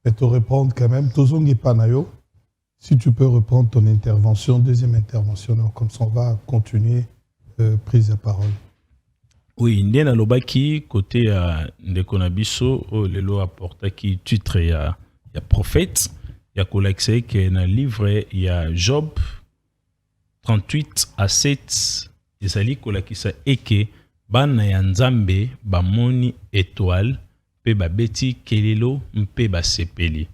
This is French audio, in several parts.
Mais te reprendre quand même, Tozongi Panayo, si tu peux reprendre ton intervention, deuxième intervention, donc comme ça on va continuer prise de parole. Oui, Ndena Lobaki, côté Ndekonabiso, le lot apporte qui titre il y a prophète, il y a collecté qui est dans le livre, il y a Job 38 à 7, il s'allie kolakisa eke, bana ya nzambe, bamoni étoile, pe babeti kelelo, mpe basepeli.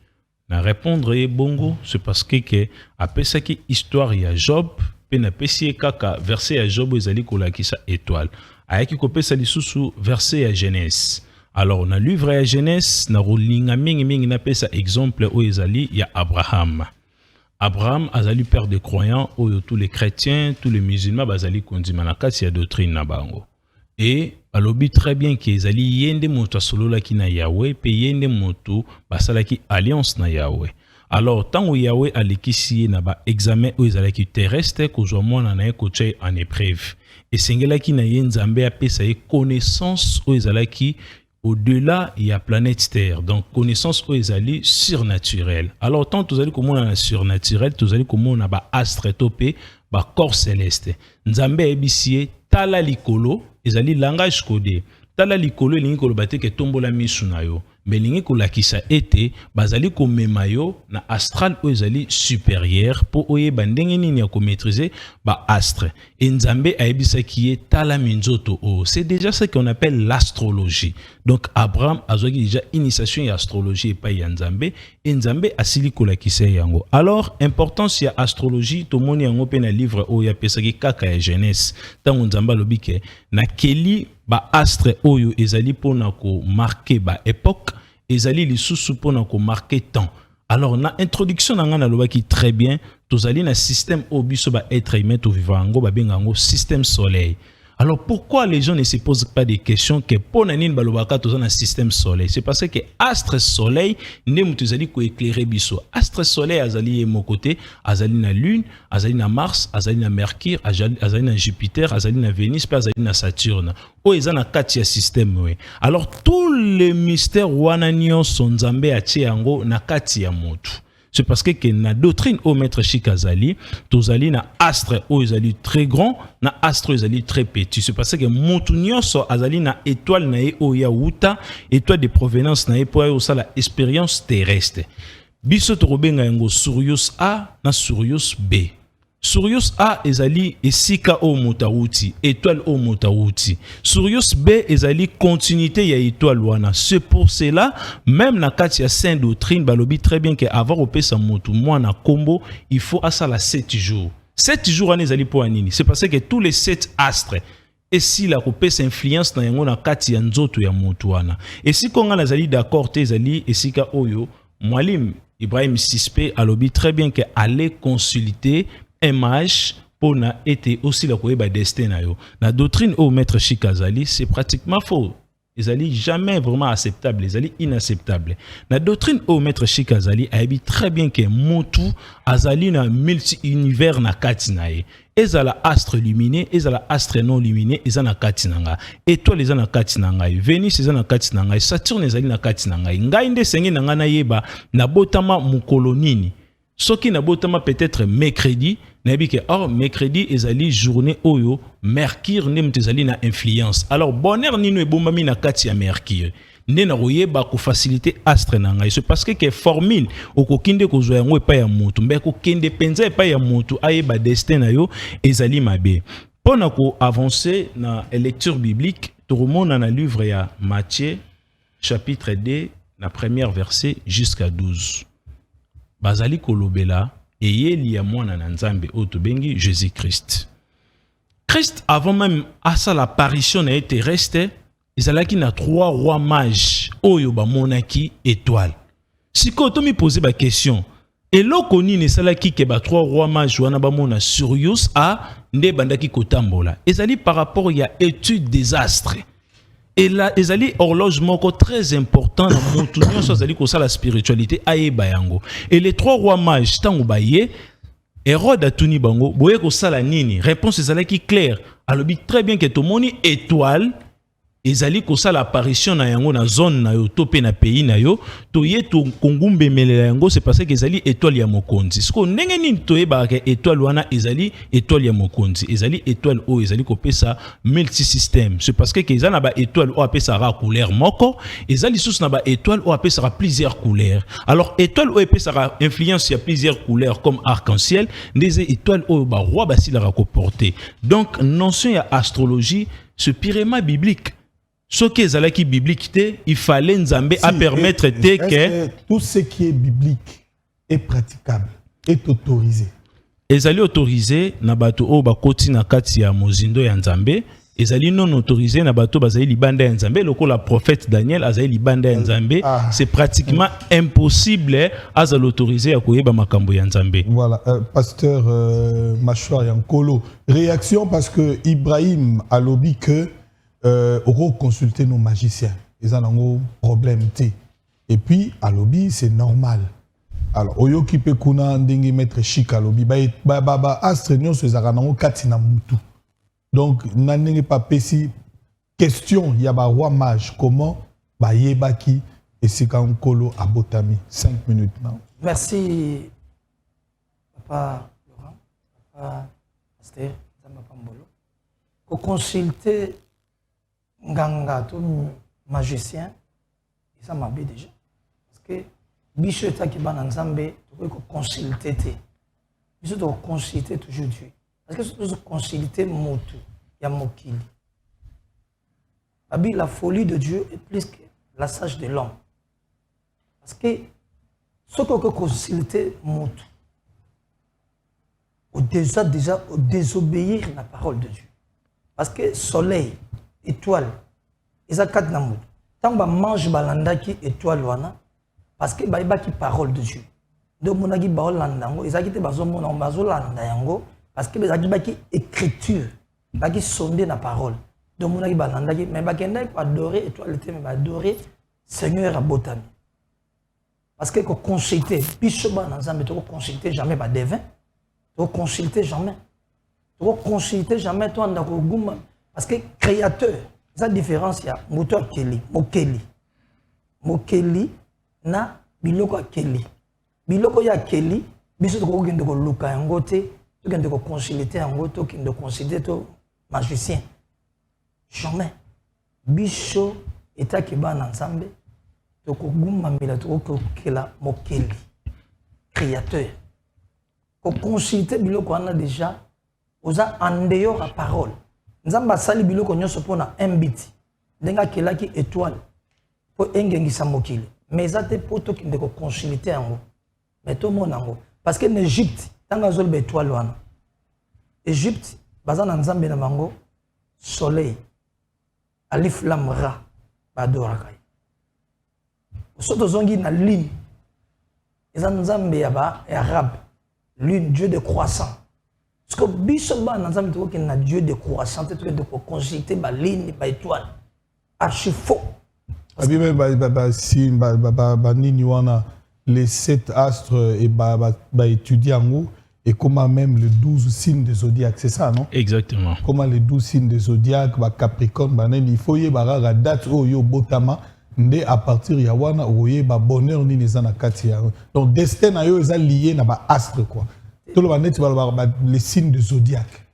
Na répondre bongo, c'est parce que après ça qui histoire il y a Job, pe na pesi kaka verset ya Job ezali kolakisa étoile. Ayaki kopesa lisusu verset ya Genèse. Alors na livre ya Genèse na rolinga mingi na pesa exemple o ezali ya Abraham. Abraham azali père de croyants oyo tous les chrétiens, tous les musulmans bazali kondima na kati ya doctrine na bango. Et alobi très bien que ezali yende moto solola ki na Yahweh pe yende moto basala ki alliance na Yahweh. Alors tango Yahweh alikisi na ba examen o ezalaki terrestre kozwa mwana na ye koche en épreuve. Et sengelaki na ye nzambe apesa ye connaissance o ezalaki au-delà il y a planète Terre. Donc connaissance o ezali surnaturelle. Alors tant tous allez comme on a surnaturel, tous allez comme on a ba astre topé, ba corps céleste. Nzambe ebisie tala likolo ezali langage codé. Tala likolo elingi kolobate ke tombola misu na yo. Mais lingi kolakisa ete bazali komema yo na astral o ezali supérieur po oyeba ndenge nini ya ko maîtriser ba astre. Et Nzambe aebisa ki ye tala minzoto o. C'est déjà ce qu'on appelle l'astrologie. Donc Abraham azwaki déjà initiation ya astrologie et pas ya Nzambe et Nzambe asili kolakisa yango. Alors importance ya astrologie to moni yango pe na livre o ya pesaki kaka ya Genèse. Tango Nzambe lobi ke na keli ba astre oyo ezali pona ko marquer ba époque ezali lisusu pona ko marquer temps. Alors na introduction na ngana lobaki très bien tozali na système obiso ba être humain to vivant ngo ba bengango système soleil. Alors pourquoi les gens ne se posent pas des questions que pour nani balobaka toza na système soleil? C'est parce que astre soleil ne mutuzali ko éclairer biso. Astre soleil azali e mon côté, azali na lune, azali na Mars, azali na Mercure, azali na Jupiter, azali na Vénus, puis azali na Saturne. O ezana kati ya système we. Alors tous les mystères wana nyonso Nzambe atie yango na kati ya motu. C'est parce que na doctrine au maître Chikazali, tozali na astre o ezali très grand, na astre ezali très petit. C'est parce que motu nyonso azali na étoile na e o ya wuta, étoile de provenance na e po o sala expérience terrestre. Biso to robenga yango Sirius A na Sirius B. Sirius A ezali esika o motawuti, étoile o motawuti. Sirius B ezali continuité ya étoile wana. C'est pour cela même na kati ya sainte doctrine balobi très bien que avant opesa motu mwana kombo, il faut asala 7 jours. 7 jours ane ezali po anini. C'est parce que tous les 7 astres et si la kopesa influence na yango na kati ya nzoto ya motu wana. Et si konga nazali d'accord te ezali esika oyo Mwalim Ibrahim Sispe alobi très bien que aller consulter image pour na été aussi la koyeba destin na yo. La doctrine au maître Chikazali c'est pratiquement faux. Ils allaient jamais vraiment acceptable, ils allaient inacceptable. La doctrine au maître Chikazali a dit très bien que Montu azali na multi-univers na katinaye. Ezala astre luminé, ezala astre non luminé, ezana katinanga. Étoile ezana katinanga, Vénus ezana katinanga, Saturne ezali na katinanga. Ngai nde sengi nanga na yeba na botama mukolonini. Soki na botama peut-être mercredi, nabi ke or mercredi ezali journée oyo Mercure ne mtezali na influence. Alors bonheur nino ebombami na kati ya Mercure. Ne na royeba ko faciliter astre na ngai. C'est parce que formule okokinde ko zwa yango epa ya mutu, mbe ko kende penza epa ya mutu ayeba destin na yo ezali mabe. Pona ko avancer na lecture biblique, to remona na livre ya Matthieu chapitre 2 na premier verset jusqu'à 12. Bazali kolobela eyeli ya mwana na nzambe otobengi Jésus-Christ. Christ avant même à sa l'apparition na terrestre, ezalaki na 3 rois mages oyo ba monaki étoile. Siko to mi poser ba question, eloko nini esalaki ke ba 3 rois mages wana ba mona Sirius A nde bandaki kotambola. Ezali par rapport ya étude des astres. Et là, ezali horloge moko très important dans mon tout nyonso ezali ko la spiritualité ayeba yango. Et les 3 rois mages tango baye Hérode atuni bango boye ko sala nini? Réponse ezalaki claire. Alobi très bien que to moni étoile ezali kosala apparition na yango na zone na yo to pe na pays na yo to ye to kongumbe melela yango c'est parce que ezali étoile ya mokonzi siko ndenge nini to yeba ke étoile wana ezali étoile ya mokonzi ezali étoile o ezali kopesa multi système c'est parce que eza na ba étoile o apesa ra couleur moko ezali sous na ba étoile o apesa plusieurs couleurs alors étoile o apesa influence ya plusieurs couleurs comme arc-en-ciel des étoiles o ba roi basila ra ko porter donc notion ya astrologie ce pyréma biblique ce qui est biblique, il fallait Nzambe à permettre que tout ce qui est biblique est praticable, est autorisé. Ezali autorisé na bato o bakoti na kati ya mozindo ya Nzambe, ezali non autorisé na bato bazali libanda ya Nzambe, loko la prophète Daniel azali libanda ya Nzambe, c'est pratiquement impossible à l'autoriser à koyeba makambo ya Nzambe. Voilà, pasteur Machouar Yankolo, réaction parce que Ibrahim a lobby que consulter nos magiciens. Ils ont un problème. Et puis, à lobby, c'est normal. Alors, oyo qui peut kuna ndenge mettre chic à lobby, astre nyon se zaranango katina mutu. Donc, n'andenge pas pesi question, il y a ba roi mage, comment ba yebaki et Sikankolo à Botami. 5 minutes now. Merci, Papa Laurent, Papa Pasteur, Zamba Pambolo. Pour consulter nganga to magicien ça m'a bien déjà parce que bicho ta ki bana nzambe to ko consulter te bicho to consulter toujours Dieu parce que to consulter motu ya mokili abi la folie de Dieu est plus que la sagesse de l'homme parce que ce que consulter motu au déjà désobéir la parole de Dieu parce que soleil étoile eza kat na mutu tant ba mange balanda ki étoile wana parce que ba ki parole de Dieu de monaki ba olanda ngo eza ki te bazo mona bazo landa yango parce que ba ki écriture ba ki sondé na parole de monaki balanda ki mais ba kenda ko adorer étoile te mais ba adorer Seigneur abotami parce que ko consulter biso ba na nzambe to ko consulter jamais ba devin to consulter jamais to anda ko guma parce que créateur, ça différence il y a moteur Kelly, Mokeli na biloko Kelly. Biloko ya Kelly, biso to ko gende ko luka yango te, to gende ko consulter yango to kende consulter to magicien. Jamais. Biso eta ke ba na nzambe to ko guma mila to ko kela Mokeli. Créateur. Ko consulter biloko ana déjà oza en dehors à parole. Nzamba sali biloko nyonso pona mbiti ndenga kelaki étoile po engengisa mokili mais ça te poto ki ndeko consulter yango mais to mona yango parce que en Égypte tanga zol be étoile wana Égypte bazana nzambe na bango soleil alif lam ra badora kai soto zongi na lune eza nzambe ya ba arabe lune dieu de croissant. Parce que Bissoba n'a jamais dit qu'il y a Dieu de croissance, de consulter la ligne, la étoile. Archi faux. Les 7 astres et étudier en haut et comment même les 12 signes des zodiaques, c'est ça, non? Exactement. Comment les 12 signes des zodiaques, Capricorne, il faut y avoir la date où il y a Botama, à partir de Yawana, où il y a bonheur ni les anakatia. Donc, destin est lié à l'astre, quoi. Tout le monde les signes de zodiaque.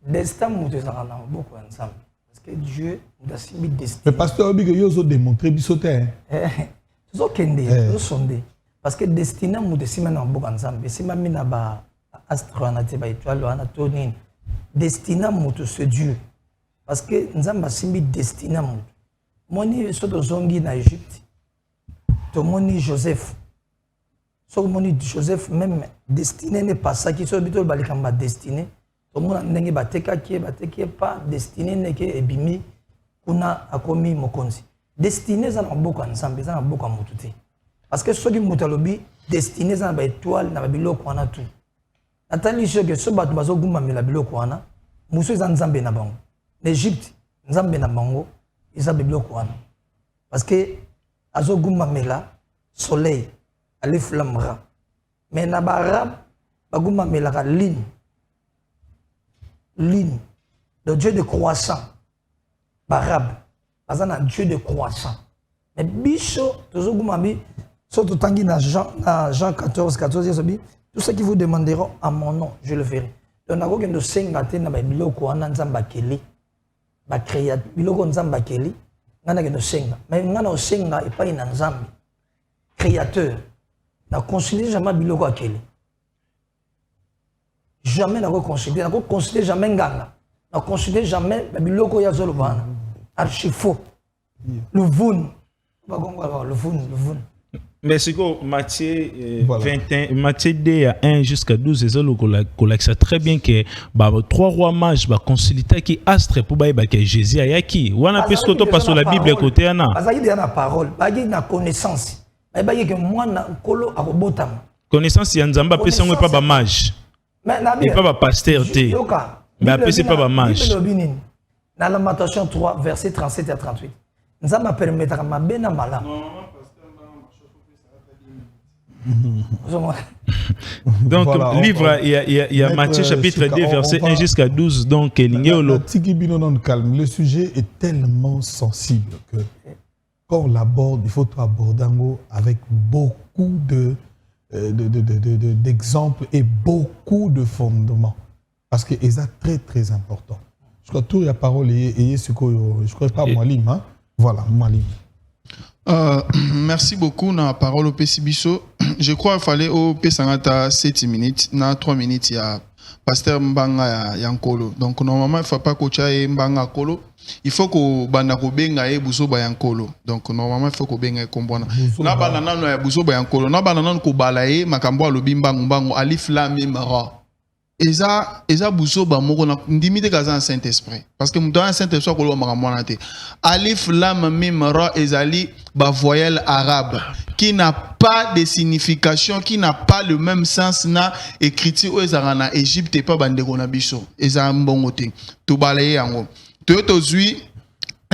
Destin, nous avons beaucoup ensemble. Parce que Dieu nous a soumis destin. Mais pasteur, vous avez démontré bisoté. Tout ça, nous sommes. Parce que destin, nous avons soumis beaucoup ensemble. Si nous avons astre, étoile, tonine. Destin, nous c'est Dieu. Parce que nous avons soumis destin. Moi, je suis en Égypte. Tomoni Joseph. Joseph même destiné n'est pas ça qui soit plutôt balikamba destiné tout le monde n'enge bateka qui pas destiné n'est que ebimi kuna akomi mokonzi destiné ça na beaucoup ensemble ça na beaucoup mututé parce que ceux qui mutalobi destiné ça na étoile na biloko wana tout atali ceux que ce bat bazo guma mela biloko wana muso za nzambe na bango l'Égypte nzambe na bango isa biloko wana parce que azo guma mela soleil alif lam ra mais na barab baguma melaka ligne le dieu de croissant barab baza na Dieu de croissant. Mais biso toujours gumambi surtout tangi na Jean 14 tout ce qui vous demanderont à mon nom je le ferai. Donc na ko kendo senga te na biloko wana nzamba keli ba créa biloko nzamba keli ngana kendo senga mais ngana o senga e pa ina nzambi créateur na considérer jamais biloko akeli jamais na ko considérer jamais nganga na considérer jamais biloko ya zolo bana archi faux le vun le vun. Mais c'est que Matthieu 21, Matthieu 2 à 1 jusqu'à 12, c'est très bien que trois rois mages va consulter qui astre pour que Jésus a qui. Ou on a plus que parce que la Bible est côté ana. Parce qu'il y a la parole, il y a la connaissance. Il y a que moi na kolo abotam. Connaissance il y a nzamba pe sango pas ba mage. Et pas ba pasteur té. Mais après c'est pas ba mage. Dans Lamentation 3 verset 37 à 38. Nzamba permettra ma bena mala. Donc, voilà, livre, il y a Matthieu chapitre 2, verset 1 jusqu'à 12. Donc, le sujet est tellement sensible que quand on l'aborde, il faut aborder avec beaucoup d'exemples et beaucoup de fondements. Parce que c'est très, très important. Je crois que tout la parole est ce que je crois pas Mwalim. Hein? Voilà, Mwalim. Merci beaucoup na parole au Pesibiso. Je crois qu'il fallait au Pesangata 7 minutes, na 3 minutes il y a pasteur Mbanga Yankolo. Donc normalement il faut pas coacher Mbanga Kolo. Il faut que banda ko benga e buso ba Yankolo. Donc normalement il faut que benga kombona. Na banana no ya buso ba Yankolo. Na banana ko balaye makambo alobi mbangu alif la mimara. Eza buso ba moko na ndimite kaza Saint-Esprit parce que dans Saint-Esprit ko lo makamona te alif lam mim ra ezali ba voyelle arabe qui n'a pas de signification, qui n'a pas le même sens na écriture ezara na Égypte pas bandeko na biso eza mbongo te to balaye yango to zui.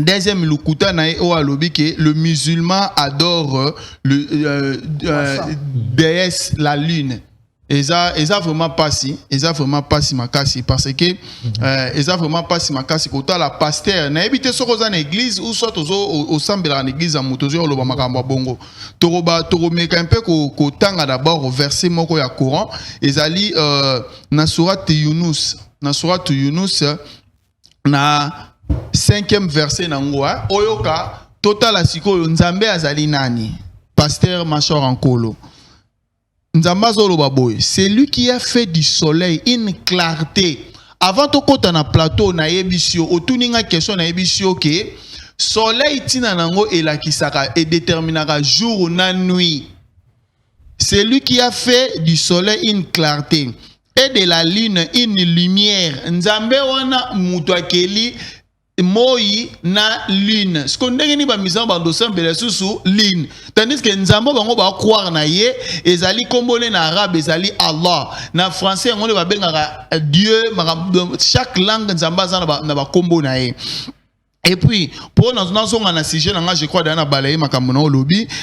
Deuxième lukuta na o alobi que le musulman adore le déesse la lune. Eza vraiment pas si makasi parce que eza vraiment pas si makasi kota la pasteur na ebité soko za na église ou soit au sambela na église a motozo lo ba makambo bongo toro meka un peu ko tanga d'abord verset moko ya Coran ezali na sourate Yunus na 5e verset na ngoa oyoka total sikoyo nzambe azali nani pasteur Machor Ankolo. C'est lui qui a fait du soleil une clarté. Avant de kota na plateau na yebisio, otuninga question na yebisio que soleil tina nango elakisaka et déterminera jour ou nuit. C'est lui qui a fait du soleil une clarté et de la lune une lumière. Nzambe wana mutwakeli moi na lune. Ce qu'on dit ba mise en bande sembele susu lune. Tandis que nzambo bango ba croire na ye ezali kombone na arabe ezali Allah. Na français on ba bengaka Dieu, chaque langue nzamba za na ba kombo na ye. Et puis, pour nous, je crois,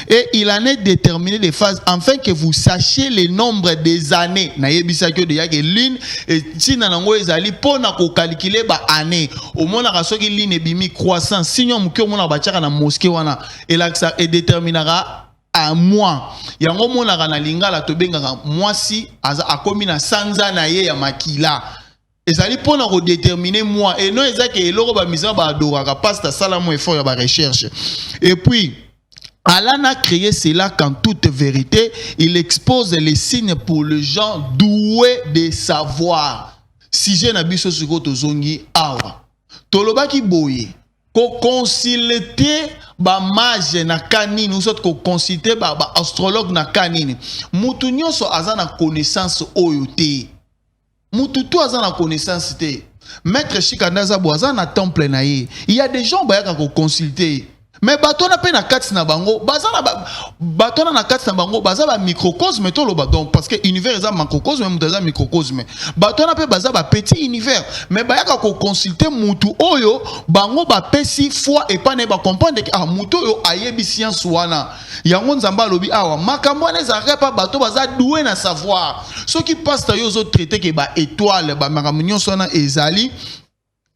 et il en est déterminé les phases, afin que vous sachiez le nombre des années. Lune et Tinanango ezali pour nous calculer ba année. Au moins, la raison qui lune bimi croissant. Sinon, nous avons bâtir na mosquée wana et déterminera à mois. Yango mona na lingala to benga moisi a komi na sanza na ye ya makila. Ezali pour nous déterminer moi et non ezaki eloko ba misa ba adoraka pasteur salamo effort ya ba recherche. Et puis Allah a créé cela qu'en toute vérité, il expose les signes pour les gens doués de savoir. Si j'ai nabiso suko to zongi awa. Tolobaki boye ko consulter ba mage na kanini ou soit ko consulter ba astrologue na kanini. Mutu nyonso azana connaissance oyote. Mututu aza na connaissance te. Maître Shikandaza boaza na temple na ye. Il y a des gens bayaka ko consulter. Mais batona pe na kati na bango, bazana batona na kati na bango, bazaba microcosme to loba donc parce que univers est macrocosme même dans microcosme. Batona pe bazaba petit univers, mais bayaka ko consulter mutu oyo bango ba pesi foi et pas ne ba comprendre que mutu oyo ayebi science wana. Yango nzamba lobi awa makambo ne za pas bato baza doué na savoir. Ceux qui passent yo zo traiter que ba étoile ba makambo nyonso na ezali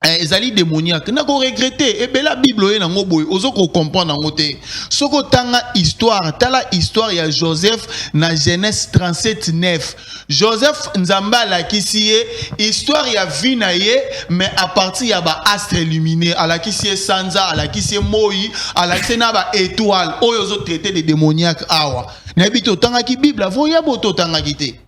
ezali démoniaque na ko regretter et la Bible na ngo boy ozo ko comprendre ngo te soko tanga histoire tala histoire ya Joseph na Genèse 37:9 Joseph nzamba la kisie histoire ya vie na ye mais à partir ya ba astre illuminé à la kisie sanza à la kisie moi à la kisie na ba étoile oyo ozo traiter de démoniaque awa na bito tanga ki Bible avo ya boto tanga kite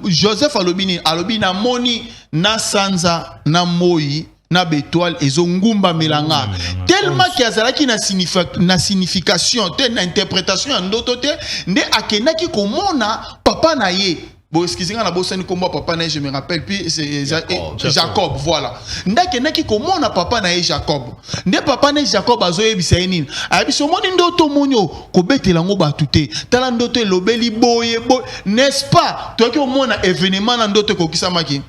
Joseph alobini na moni na sanza na moi na bétoile ezo ngumba melanga tellement que azalaki na signification te na interprétation ya ndoto te nde akenaki komona papa na ye bon excusez-moi na bosani komba papa na ye je me rappelle puis c'est Jacob voilà nde akenaki komona papa na ye Jacob nde papa na ye Jacob azoyebisa ye nini ayebiso moni ndoto monyo kobetela ngo batu te tala ndoto elobeli boye n'est-ce pas toki omona événement na ndoto kokisamaki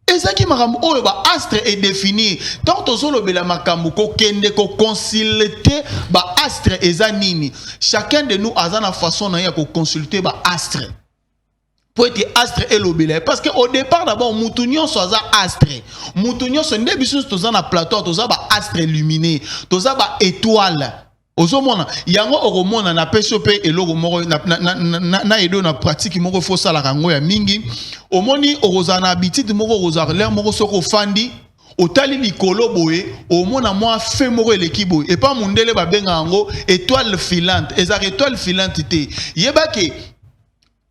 ezaki makambo oyo ba astre est défini tant tozolobela makambo ko kende ko consulter ba astre eza nini chacun de nous a na façon na ya ko consulter ba astre pour être astre elobela parce que au départ d'abord mutunyo soza astre mutunyo so nde biso toza na plateau toza ba astre illuminé toza ba étoile ozomona yango okomona na peso pe eloko moko na edo na pratique moko fo sala kango ya mingi omoni okozana habitude moko okozala l'air moko soko fandi otali likolo boye omona moi fe moko eleki boye et pas mundele ba benga yango étoile filante eza étoile filante te yebake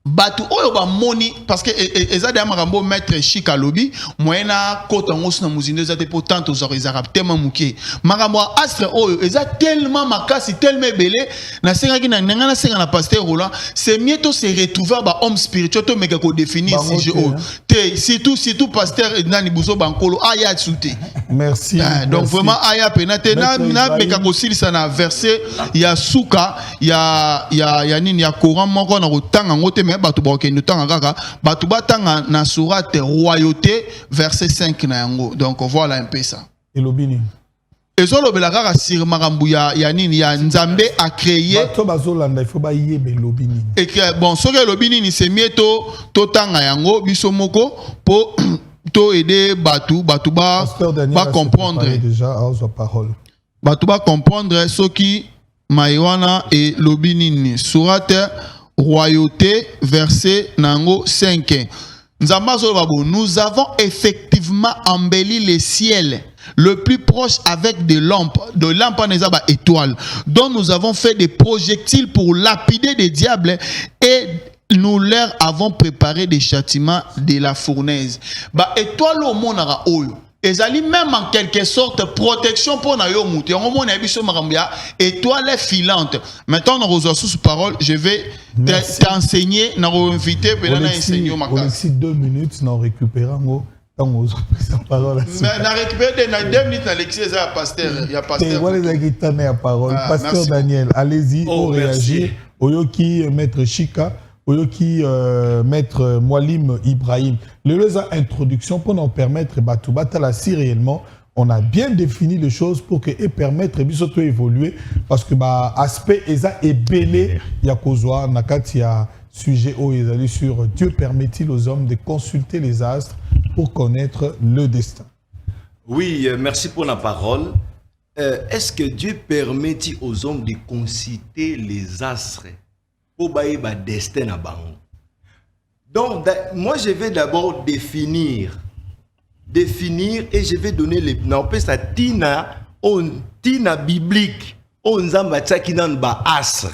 batu oyo ba moni parce que eza de makambo maître Chika lobi moyena kota ngosi na muzindo eza te potante aux horizons tellement muke makambo astre oyo eza tellement makasi tellement belé na senga ki na ngana senga na pasteur Roland c'est mieux to se retrouver ba homme spirituel to meka ko définir si je te surtout pasteur nani buso bankolo aya tsute merci donc vraiment aya penate na meka ko silisa na verset ya suka ya nini ya Coran moko na kotanga ngote batu ba okende tanga kaka batu batanga na sourate royauté verset 5 na yango donc voilà un peu ça elobini ezolobela kaka sur makambu ya nini ya nzambe a créé bato bazolanda il faut ba yebe elobini et que bon soki elobini ni c'est mieux to tanga yango biso moko po to aider batu ba comprendre déjà à sa parole batu ba comprendre soki maiwana et lobini sourate royauté verset nango 5 nous avons effectivement embelli les ciels le plus proche avec des lampes étoiles dont nous avons fait des projectiles pour lapider des diables et nous leur avons préparé des châtiments de la fournaise ba étoile au monara oyo ezali même en quelque sorte protection pour na yo mutu yango mona biso makambo ya étoile filante maintenant na reçoit sous parole je vais t'enseigner na inviter pe na enseigner makasi aussi 2 minutes na récupérer ngo tango sa parole mais na récupérer na 2 minutes na lecture ça pasteur ya pasteur voilà les guitanes ya parole pasteur Daniel allez-y on réagir oyoki maître Chika oyoki maître Mwalim Ibrahim les introductions pour nous permettre batubata la si réellement on a bien défini les choses pour que et permettre bisoto évoluer parce que bah aspect eza ebele ya kozwa nakati ya sujet au ezali sur Dieu permet-il aux hommes de consulter les astres pour connaître le destin. Oui, merci pour la parole. Est-ce que Dieu permet-il aux hommes de consulter les astres pour bailler ba destin à bango? Donc moi je vais d'abord définir et je vais donner les noms ça tina biblique on nzamba tsaki nan ba astre.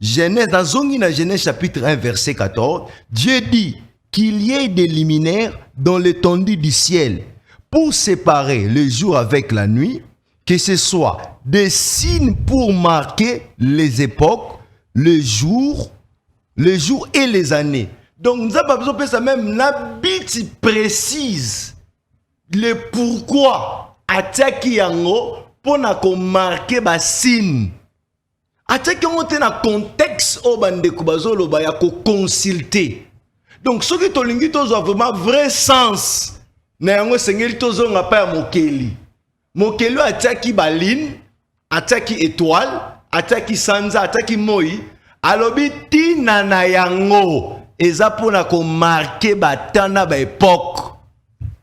Genèse dans Genèse chapitre 1 verset 14, Dieu dit qu'il y ait des luminaires dans l'étendue du ciel pour séparer le jour avec la nuit, que ce soit des signes pour marquer les époques, le jour et les années. Donc nous avons besoin de ça même l'habit précise le pourquoi attaquer yango pour na ko marquer ba signe. Attaquer yango te na contexte au bande ko bazolo ba ya ko consulter. Donc ce qui tolingi tozo vraiment vrai sens na yango sengeli tozo nga pa mokeli. Mokeli attaquer baline, attaquer étoile, attaquer sanza, attaquer moi. Alobi tina na yango eza pona ko marquer batana ba époque.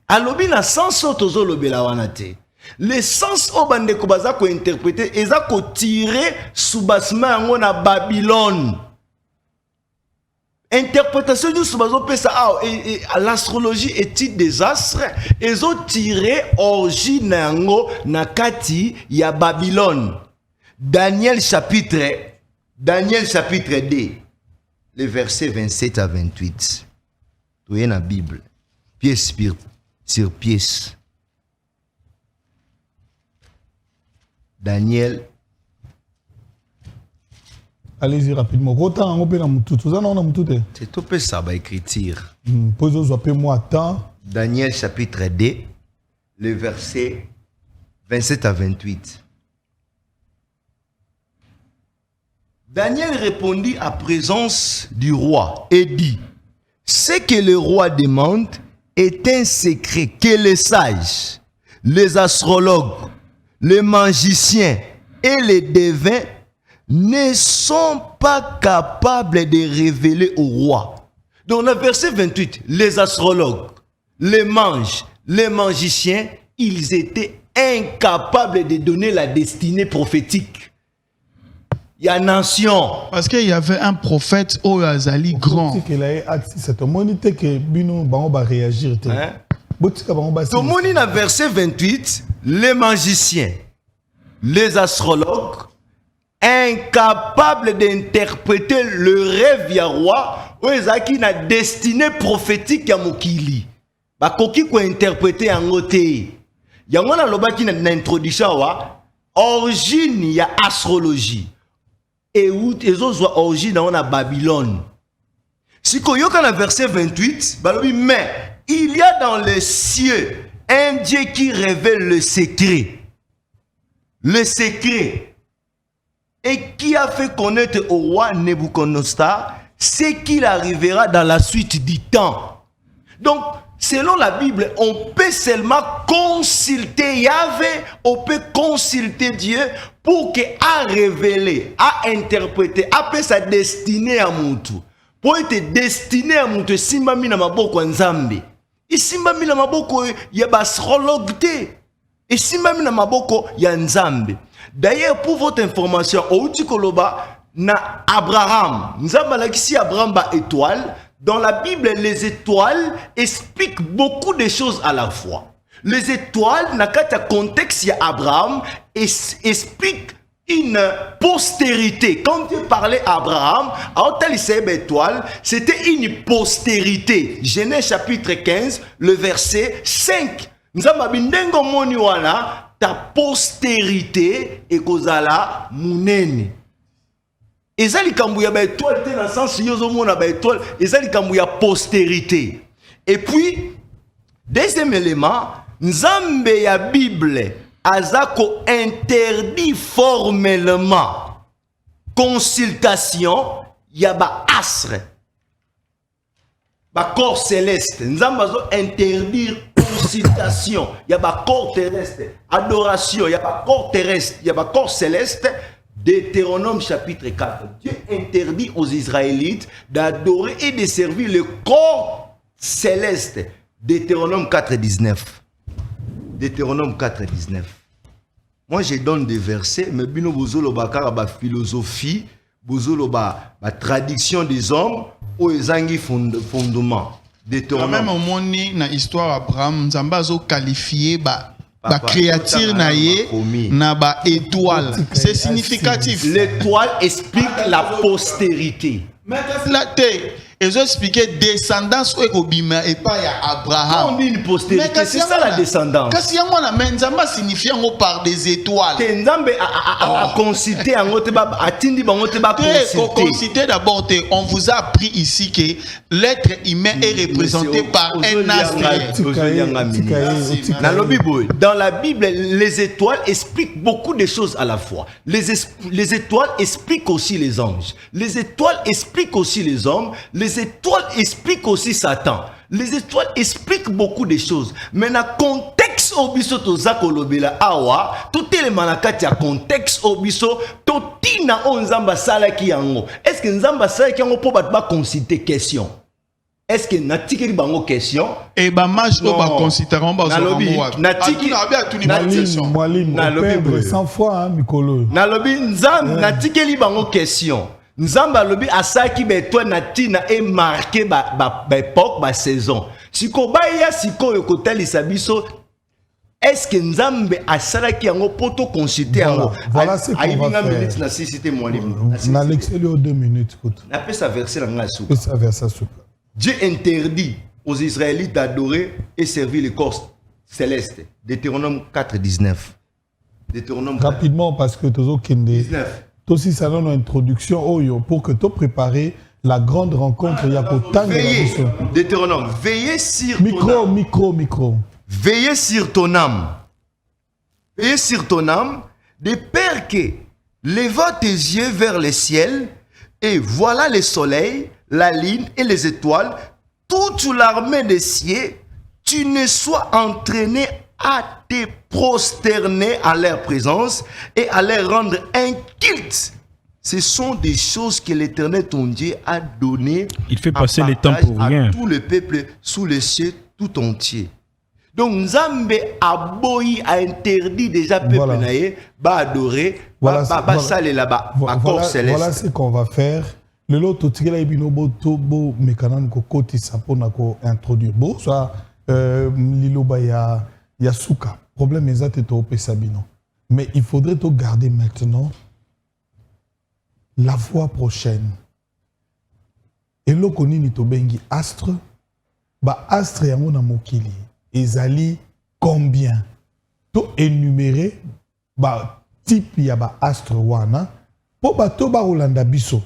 alobi na sens o tozolobela wana te. Le sens o bandeko baza ko interpréter eza ko tirer soubassement yango na Babylone. Interprétation du soubazo pesa l'astrologie étude des astres ezo tirer origine yango na kati ya Babylone. Daniel chapitre 2, les versets 27 à 28. Tu es dans la Bible, pièce sur pièce. Daniel. Allez-y rapidement. C'est tout peu ça, va écrire. Moi temps. Daniel chapitre 2, les versets 27 à 28. Daniel répondit à présence du roi et dit: ce que le roi demande est un secret que les sages, les astrologues, les magiciens et les devins ne sont pas capables de révéler au roi. Dans le verset 28, les astrologues, les mages, les magiciens, ils étaient incapables de donner la destinée prophétique. Il y a nation. Parce qu'il y avait un prophète au Azali grand. C'est un monité que Bino va réagir. Tout le monde dans verset 28, les magiciens, les astrologues, incapables d'interpréter le rêve du roi, ou qui na destinée prophétique ya mokili. Ba koki ko interpréter en côté. Yango na loba ki na introduction wa origine ya astrologie. Et où les autres origine dans la Babylone. Si qu'on y a verset 28, mais il y a dans les cieux un Dieu qui révèle le secret. Le secret. Et qui a fait connaître au roi Nebuchadnezzar ce qu'il arrivera dans la suite du temps. Donc, selon la Bible, on peut seulement consulter Yahvé, on peut consulter Dieu pour qu'il a révélé, a interprété, a fait sa destinée à Moutou. Pour être destiné à Moutou, simba mina maboko nzambe. Et simba mina maboko ya astrologue. Et simba mina maboko ya nzambe. D'ailleurs, pour votre information, au Tikoloba, na Abraham, nzamba lakisi Abraham ba étoile. Dans la Bible, les étoiles expliquent beaucoup de choses à la fois. Les étoiles, dans le contexte, Abraham explique une postérité. Quand Dieu parlait à Abraham, c'était une postérité. Genèse chapitre 15, le verset 5. Ta postérité est kozala munene. Ezali kambuya ba étoile te dans sens yozo mona ba étoile, ezali kambuya postérité. Et puis deuxième élément, nzambe ya Bible azako interdit formellement consultation ya ba astre. Ba corps céleste, nzambe azo interdire consultation, ya ba corps terrestre, adoration, ya ba corps terrestre, ya ba corps céleste. Deutéronome chapitre 4. Dieu interdit aux Israélites d'adorer et de servir le corps céleste. Deutéronome 4, 19. Deutéronome 4, 19. Moi, je donne des versets, mais bino bozolo bakara ba philosophie, bozolo ba traduction des hommes, ou ezangi fondement. Deutéronome. Même au monde na histoire Abraham, Nzamba zo qualifié ba créature na ba étoile. C'est significatif. L'étoile explique la postérité. Mais là, ils ont expliqué descendance et kobima et pas ya Abraham. On dit une postérité, c'est ça la descendance. Kasi yango na menzamba signifie yango par des étoiles. Nzambe a consulté yango te ba atindi bango te ba consulter d'abord on vous a appris ici que l'être humain est représenté par un astre. Dans la Bible, les étoiles expliquent beaucoup de choses à la fois. Les étoiles expliquent aussi les anges. Les étoiles expliquent aussi les hommes. Les étoiles expliquent aussi Satan. Les étoiles expliquent beaucoup de choses. Mais dans le contexte obiso to zakolobela awa, tout est le manakati à contexte obiso, to tina on nzamba sala ki yango. Est-ce que nzamba sala ki yango pour ba consulter question? est-ce que natikeli bango question et ba match to ba Non. considérant ba Nalobi, natiki- Mwalim, Nalobi perdre boye. 100 fois, hein, Mikolo. nalobi nzambe natikeli bango question nzambe alobi asaki betwe na ntina e marqué ba époque ba saison siko baya sikoyo kotalisa biso est-ce que nzambe asalaki yango poto consulter yango Voilà ce qu'on va ayibinga faire. minute na sisite mwalimu Na l'excellent 2 minutes. napesa verset na ngai suka Et ça vers ça, souka. Dieu interdit aux Israélites d'adorer et servir les corps célestes. Deutéronome 4, 19. Deutéronome 4, Rapidement, parce que Tozo Kende. 19. Aussi, ça donne une introduction Oyo, pour que tu prépares la grande rencontre. Veillez, Deutéronome, veillez sur ton âme. Micro. Veillez sur ton âme. Veillez sur ton âme, de peur que, lève tes yeux vers le ciel, et voilà le soleil, la lune et les étoiles, toute l'armée des cieux, tu ne sois entraîné à te prosterner à leur présence et à leur rendre un culte. Ce sont des choses que l'Éternel ton Dieu a données. Il fait en passer le temps partage pour à rien. tout le peuple sous les cieux tout entier. Donc Nzambe a boyi a interdit déjà peuple Voilà. naïe ba adorer ba saler là-bas à corps céleste. Voilà ce qu'on va faire. Le lot tout ce binobo tobo mekanan ko koti sapona ko introduire. Bon ça liloba ya souka. Problème exact est au pesabino. Mais il faudrait te garder maintenant la fois prochaine. Et lo konini to bengi astre ba astre yango na mokili ezali combien to énumérer ba type ya ba astre wana po ba to ba rolanda biso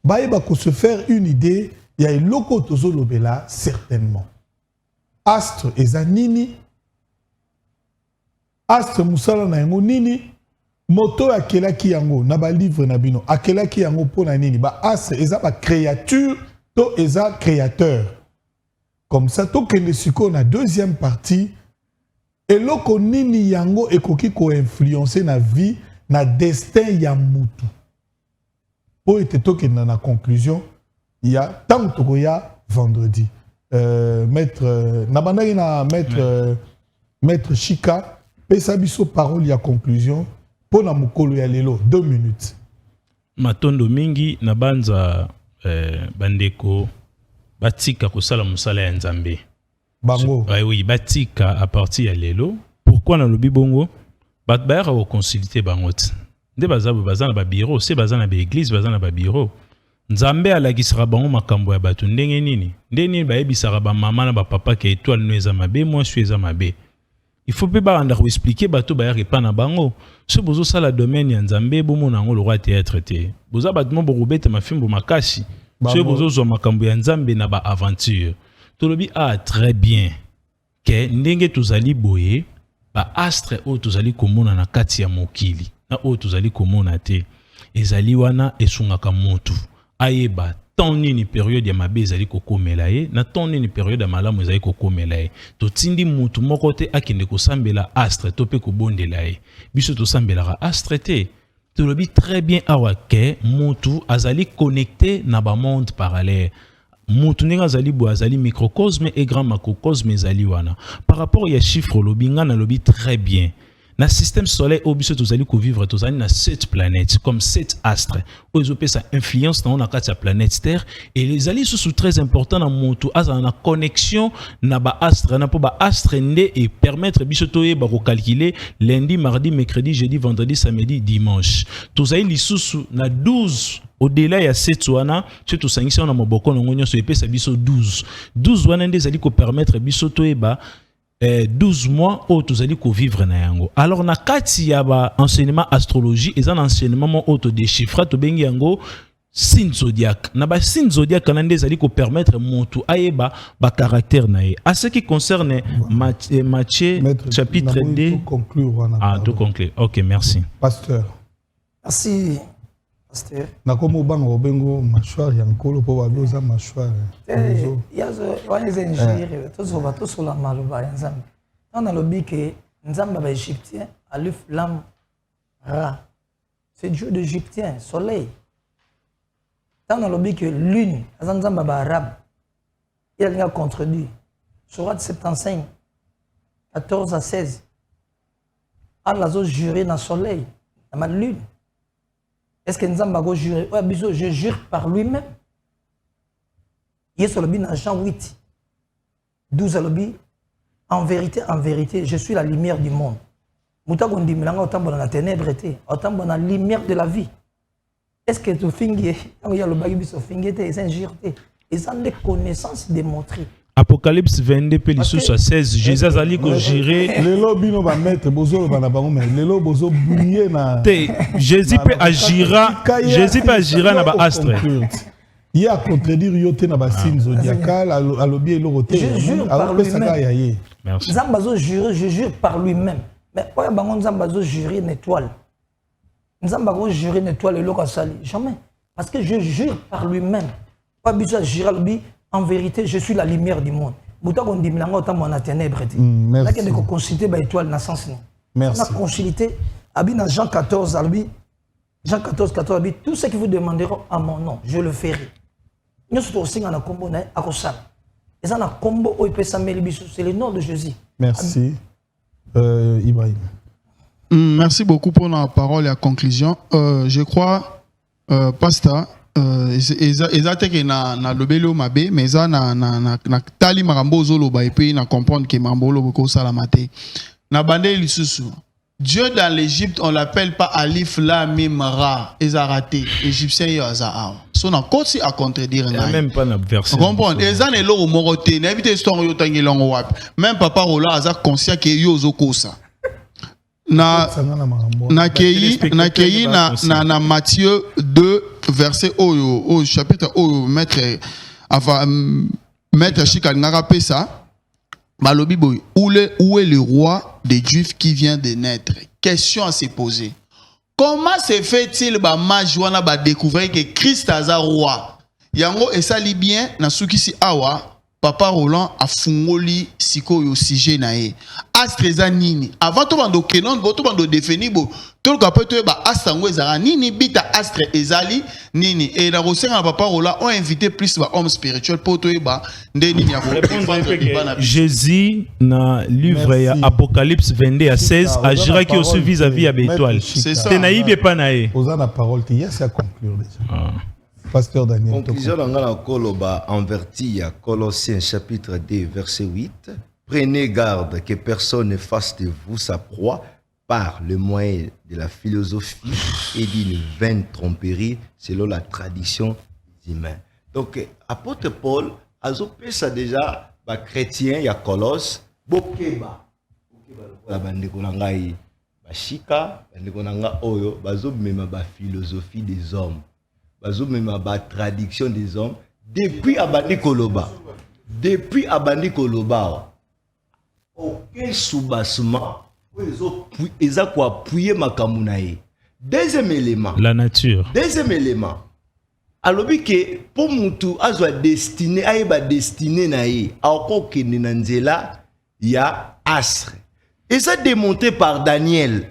ba yeba ko se faire une idée ya eloko tozo lobela certainement astre eza nini astre musala na yango nini moto akelaki yango na ba livre na bino akelaki yango pona nini ba astre eza ba créature to eza créateur. Comme ça, tout que le na deuxième partie, et loko nini yango ekoki ko influencer na vie, na destin ya mutu. Pour être toke na conclusion, il y a tant que ya vendredi. Maître nabandaki na maître Chika, pesa biso parole ya conclusion pour na mukolo ya lelo 2 minutes. Matondo mingi na banza bandeko batika kosala musala ya nzambe Bango. Oui, batika à partir ya lelo. Pourquoi na lobi bongo bat bayaka ko consulter bango ti nde bazana ba bureau se bazana ba église bazana ba bureau nzambe alakisaka bango makambo ya bato ndenge nini bayebisaka ba mama na ba papa ke étoile no eza mabe moi su eza mabe. Il faut pe ba anda ko expliquer bato bayaka pa na bango se bozo sala domaine ya nzambe bomo nango le roi théâtre te boza batmo borobete mafimbo makasi se bozo zo makambo ya nzambe na ba aventure tolobi très bien ke ndenge tozali boye ba astre o tozali komona na kati ya mokili na o tozali komona te ezali wana esungaka motu ayeba tant nini période ya mabe ezali kokomela ye na tant nini période ya malamu ezali kokomela ye totindi mutu moko te akende kosambela astre to pe kobondela ye biso tosambelaka astre te tolobi très bien awa ke mutu azali connecté na ba monde parallèle. Mutu ndenge azali bo azali microcosme et grand macrocosme ezali wana. Par rapport ya chiffre lobi nga na lobi très bien. Na système solaire au biso tozali ko vivre tozali na 7 planètes comme 7 astres. Ozo pesa influence dans na kati ya planète Terre et les alliés sont très importants na mutu azana na connexion na ba astre na po ba astre ndé et permettre biso toye ba ko calculer lundi, mardi, mercredi, jeudi, vendredi, samedi, dimanche. Tozali lisusu na 12 au-delà ya 7 wana chez to sangisa na moboko na ngonyo so epesa biso 12 wana nde zali ko permettre biso toyeba 12 mois au tozali ko vivre na yango. Alors na kati ya ba enseignement astrologie et un enseignement auto déchiffrer to bengi yango signe zodiaque. Na ba signe zodiaque na nde zali ko permettre motu ayeba ba caractère na ye. À ce qui concerne Matthieu chapitre 2 tout conclure. OK, merci. Pasteur. Merci. Pasteur. Nakomo bango obengo mâchoire ya nkolo po baboza mâchoire. Yazo wanyeze njiri tozo batoso la maloba ya nzambe. On a lobby que nzambe ba égyptien alif lam ra. C'est Dieu d'Égyptien, soleil. On a lobby que lune, nzambe ba arabe. il a contredit. Sourate 75, 14 à 16. Allah a juré dans le soleil, dans la lune. Est-ce que nous avons juré? Je jure par lui-même. Il est sur le dans Jean 8, 12 à l'objet. En vérité, je suis la lumière du monde. Autant qu'on dit, autant qu'on a la ténèbre, autant qu'on a la lumière de la vie. Est-ce que tu fingi, il y a le bagage qui fingi, c'est injuré. Ils ont des connaissances démontrées. Apocalypse 22, Pélissus 16, Jésus a dit que j'irai. Les lobbies ne vont mettre, bozo va na bango mais les lobes bozo bouiller na. Jésus peut agir na ba astre. Il y a contredire yoté na ba signe zodiacal à lobby et l'oroté. Je jure par lui-même. Merci. Zambazo jure, je jure par lui-même. Mais pourquoi bango Zambazo jurer une étoile? Zambazo jurer une étoile et l'autre sali. Jamais. Parce que je jure par lui-même. Pas besoin de jurer lobby. En vérité, je suis la lumière du monde. Bouta qu'on dit milanga autant mon ténèbres. Là qu'il y a des consulter ba étoile dans sens non. Merci. On a consulté dans Jean 14 Jean 14 tout ce que vous demanderez à mon nom, je le ferai. Nous sommes aussi dans le combo na akosal. Et ça na combo o ipesa melibiso, c'est le nom de Jésus. Merci. Ibrahim. Merci beaucoup pour la parole et la conclusion. Je crois pasteur ezate ke na lobelo mabe mais ça na tali makambo zoloba et puis na comprendre que mambolo boko salamate na bande lisusu Dieu dans l'Égypte on l'appelle pas Alif Lam Mim Ra ezarate égyptien yo azaa so na koti a contredire na même pas na verset comprendre ezane lo morote na éviter histoire yo tangilongo wapi même papa Rola aza conscient que yo zokosa na kei na Matthieu 2 verset au chapitre au maître Chikangara pesa balobi boy où est le roi des Juifs qui vient de naître? Question à se poser. Comment se fait-il ba majwana ba découvrir que Christ aza roi? Yango esali bien na sukisi awa Papa Roland a fungoli siko yo sujet na e. Astre za nini? Avant to bando kenon bo to bando définir bo to ka peut ba astre ngo ezara nini bita astre ezali nini et na rosenga Papa Roland ont invité plus ba homme spirituel pour to ba nde nini ya ko Jésus na livre ya Apocalypse 22 à 16 agira qui aussi vis-à-vis à l'étoile. C'est ça. Tenaïbe pas naé. Posant la parole, tu y a à conclure déjà. Pasteur Daniel. Conclusion dans Koloba en verti à Colossiens chapitre 2 verset 8. Prenez garde que personne ne fasse de vous sa proie par le moyen de la philosophie et d'une vaine tromperie selon la tradition des humains. Donc apôtre Paul a opéré ça déjà ba chrétien ya Colosse bokeba la bande konangai ba shika bande konanga oyo bazo mema ba philosophie des hommes. Même la traduction des hommes depuis Abandi Koloba. Depuis Abandi Koloba, aucun soubassement, ils ont quoi appuyer ma kamunaï. Deuxième élément. La nature. Deuxième élément. Alors que pour mutu azwa destiné aïba destiné naï, encore que nanzela il y a astre. Et ça démontré par Daniel.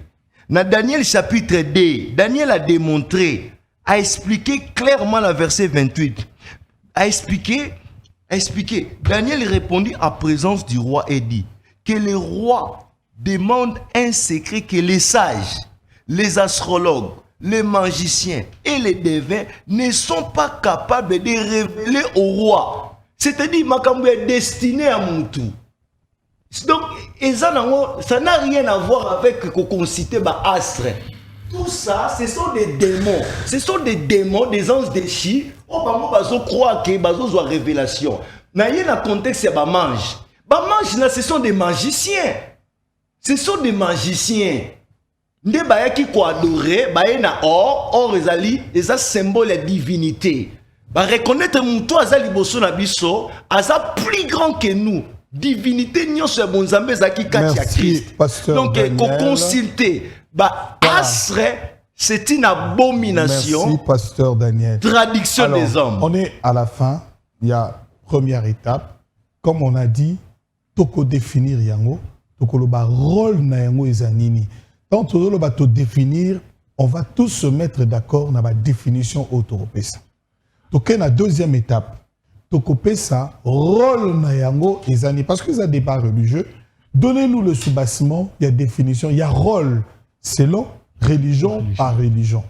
Dans Daniel chapitre 2, Daniel a démontré a expliqué clairement la verset 28. A expliqué. Daniel répondit en présence du roi et dit que le roi demande un secret que les sages, les astrologues, les magiciens et les devins ne sont pas capables de révéler au roi. C'est-à-dire makambo est destiné à mon tout. Donc, ça n'a rien à voir avec ce qu'on citait par astre. Tout ça, ce sont des démons. Ce sont des démons, des anges déchis. Oh, bah, moi, je crois que bah, je révélation. Mais il y a un contexte, c'est bah, mange. Bah, mange, là, ce sont des magiciens. Ce sont des magiciens. Nde bah, qui quoi adorer, bah, il y a or, ezali, et ça symbole la divinité. Bah, reconnaître mon toi, azali bosso na biso, aza plus grand que nous. Divinité, n'y a pas bon zambé, zaki kati à Christ. Donc, qu'on consulter. Bah, astre, c'est une abomination. Merci, pasteur Daniel. Traduction des hommes. On est à la fin. Il y a première étape. Comme on a dit, toko définir yango, toko lo ba rôle na yango ezanini. Tant que lo ba to définir, on va tous se mettre d'accord dans la définition autoropéenne. Donc, la deuxième étape, tokopé ça, rôle na yango, ezani, parce que ça débat religieux, donnez-nous le soubassement, il y a définition, il y a rôle, selon religion par religion.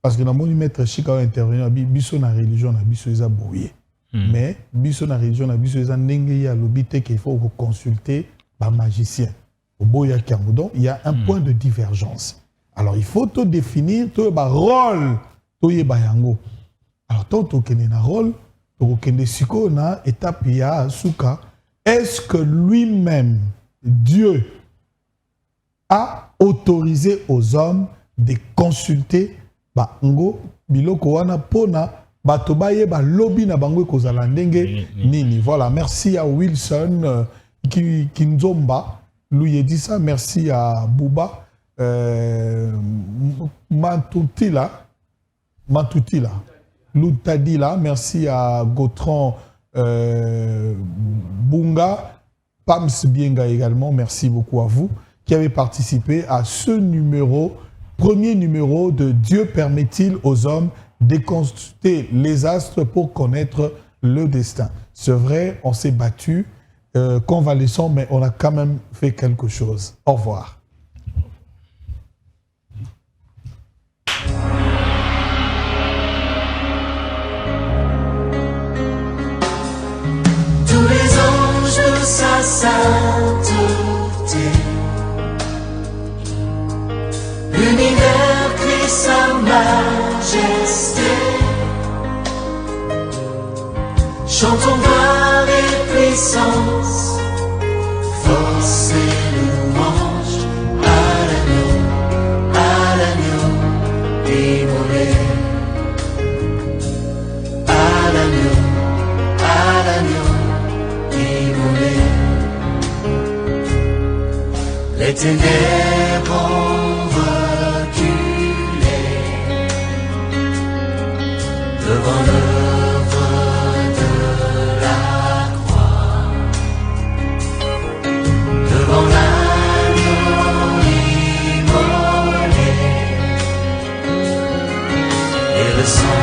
Parce que dans mon maître Chika intervenir, biso na religion, na biso eza boye. Mais biso na religion, na biso eza ndenge ya lobité qu'il faut consulter par magicien. Au boya kiamudon, il y a un point de divergence. Alors il faut tout définir, tout ba rôle, tout yeba yango. Alors tant to kene na rôle, to kene siko na étape ya suka, est-ce que lui-même Dieu a autorisé aux hommes de consulter bango biloko wana pona bato baye ba lobby na bango kozala ndenge nini. Voilà, merci à Wilson Kinzomba, lui dit ça, merci à Bouba Mantutila Loutadila, merci à Gautran Bunga, Pams Bienga également, merci beaucoup à vous qui avez participé à ce numéro, premier numéro de Dieu permet-il aux hommes de consulter les astres pour connaître le destin. C'est vrai, on s'est battu, convalescent, mais on a quand même fait quelque chose. Au revoir. Tous les anges de sa sainteté, l'univers crie sa majesté, chantons gloire et puissance, force et louange à l'agneau immolé, à l'agneau immolé. Les ténèbres ont reculé devant l'œuvre de la croix, devant l'agneau immolé, et le sang